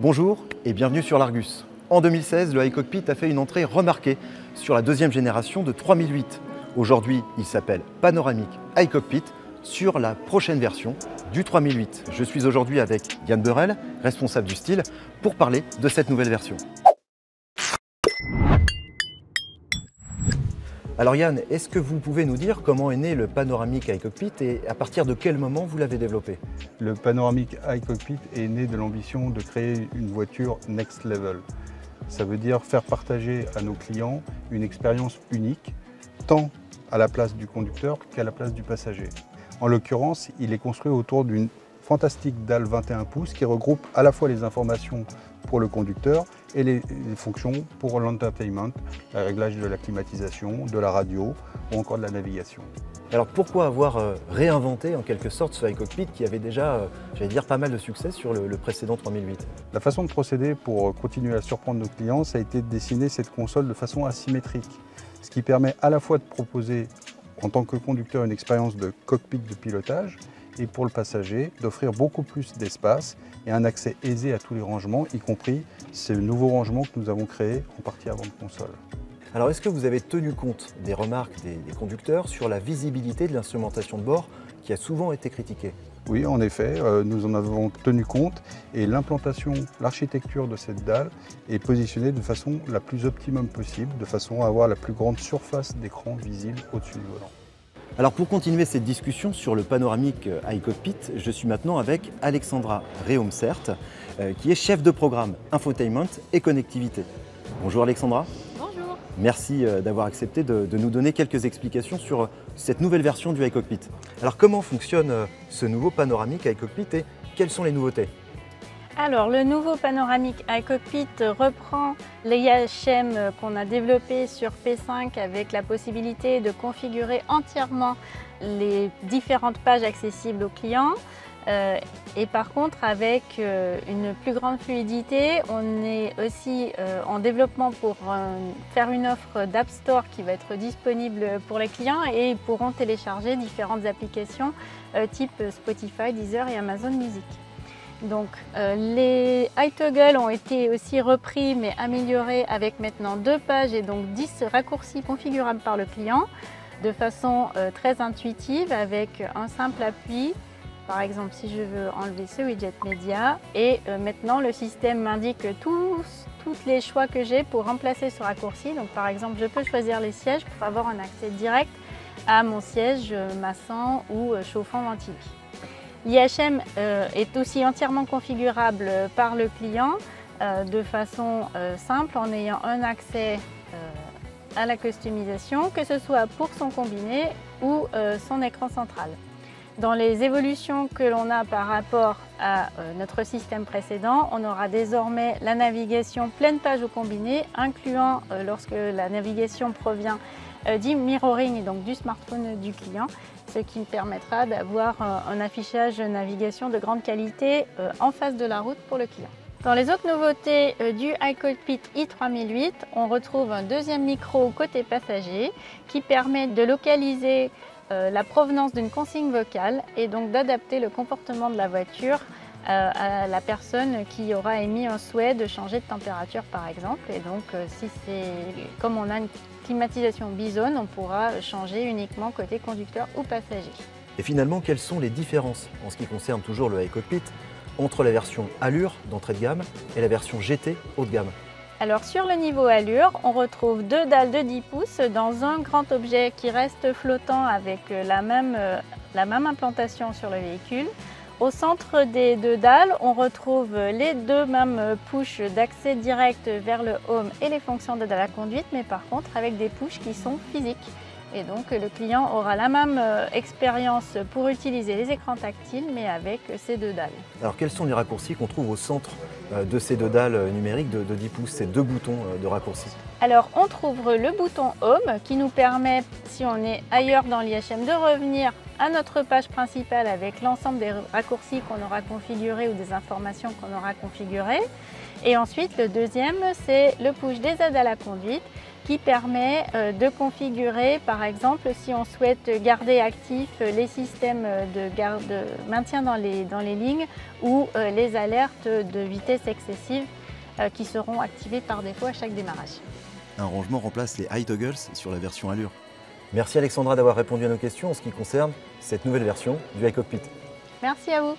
Bonjour et bienvenue sur l'Argus. En 2016, le iCockpit a fait une entrée remarquée sur la deuxième génération de 3008. Aujourd'hui, il s'appelle Panoramic iCockpit sur la prochaine version du 3008. Je suis aujourd'hui avec Yann Beurel, responsable du style, pour parler de cette nouvelle version. Alors Yann, est-ce que vous pouvez nous dire comment est né le Panoramic iCockpit et à partir de quel moment vous l'avez développé? Le Panoramic iCockpit est né de l'ambition de créer une voiture next level. Ça veut dire faire partager à nos clients une expérience unique, tant à la place du conducteur qu'à la place du passager. En l'occurrence, il est construit autour d'une fantastique dalle 21 pouces qui regroupe à la fois les informations pour le conducteur et les fonctions pour l'entertainment, le réglage de la climatisation, de la radio ou encore de la navigation. Alors pourquoi avoir réinventé en quelque sorte ce iCockpit qui avait déjà, j'allais dire, pas mal de succès sur le précédent 3008? La façon de procéder pour continuer à surprendre nos clients, ça a été de dessiner cette console de façon asymétrique, ce qui permet à la fois de proposer en tant que conducteur une expérience de cockpit de pilotage et pour le passager d'offrir beaucoup plus d'espace et un accès aisé à tous les rangements, y compris ces nouveaux rangements que nous avons créés en partie avant de console. Alors est-ce que vous avez tenu compte des remarques des conducteurs sur la visibilité de l'instrumentation de bord qui a souvent été critiquée? Oui, en effet, nous en avons tenu compte et l'implantation, l'architecture de cette dalle est positionnée de façon la plus optimum possible, de façon à avoir la plus grande surface d'écran visible au-dessus du volant. Alors pour continuer cette discussion sur le Panoramic iCockpit, je suis maintenant avec Alexandra Reumsert, qui est chef de programme Infotainment et Connectivité. Bonjour Alexandra. Bonjour. Merci d'avoir accepté de nous donner quelques explications sur cette nouvelle version du iCockpit. Alors comment fonctionne ce nouveau Panoramic iCockpit et quelles sont les nouveautés? Alors, le nouveau Panoramic iCockpit reprend l'IHM qu'on a développé sur P5 avec la possibilité de configurer entièrement les différentes pages accessibles aux clients. Et par contre, avec une plus grande fluidité, on est aussi en développement pour faire une offre d'App Store qui va être disponible pour les clients et ils pourront télécharger différentes applications type Spotify, Deezer et Amazon Music. Donc les iToggle ont été aussi repris mais améliorés avec maintenant 2 pages et donc 10 raccourcis configurables par le client de façon très intuitive avec un simple appui. Par exemple, si je veux enlever ce widget média et maintenant le système m'indique tous les choix que j'ai pour remplacer ce raccourci. Donc par exemple, je peux choisir les sièges pour avoir un accès direct à mon siège massant ou chauffant ventilé. L'IHM est aussi entièrement configurable par le client de façon simple en ayant un accès à la customisation, que ce soit pour son combiné ou son écran central. Dans les évolutions que l'on a par rapport à notre système précédent, on aura désormais la navigation pleine page au combiné, incluant lorsque la navigation provient du mirroring, donc du smartphone du client, ce qui permettra d'avoir un affichage de navigation de grande qualité en face de la route pour le client. Dans les autres nouveautés du iCockpit i3008, on retrouve un deuxième micro côté passager qui permet de localiser la provenance d'une consigne vocale et donc d'adapter le comportement de la voiture à la personne qui aura émis un souhait de changer de température par exemple. Et donc si c'est comme on a une climatisation bizone, on pourra changer uniquement côté conducteur ou passager. Et finalement, quelles sont les différences en ce qui concerne toujours le iCockpit entre la version Allure d'entrée de gamme et la version GT haut de gamme? Alors sur le niveau Allure, on retrouve 2 dalles de 10 pouces dans un grand objet qui reste flottant avec la même implantation sur le véhicule. Au centre des 2 dalles, on retrouve les 2 mêmes pushs d'accès direct vers le home et les fonctions d'aide à la conduite, mais par contre avec des pushs qui sont physiques. Et donc le client aura la même expérience pour utiliser les écrans tactiles, mais avec ces 2 dalles. Alors quels sont les raccourcis qu'on trouve au centre de ces 2 dalles numériques de 10 pouces, ces 2 boutons de raccourcis? Alors on trouve le bouton Home qui nous permet, si on est ailleurs dans l'IHM, de revenir à notre page principale avec l'ensemble des raccourcis qu'on aura configurés ou des informations qu'on aura configurées. Et ensuite le deuxième, c'est le push des aides à la conduite qui permet de configurer, par exemple, si on souhaite garder actifs les systèmes de maintien dans les lignes ou les alertes de vitesse excessive qui seront activées par défaut à chaque démarrage. Un rangement remplace les high toggles sur la version Allure. Merci Alexandra d'avoir répondu à nos questions en ce qui concerne cette nouvelle version du iCockpit. Merci à vous.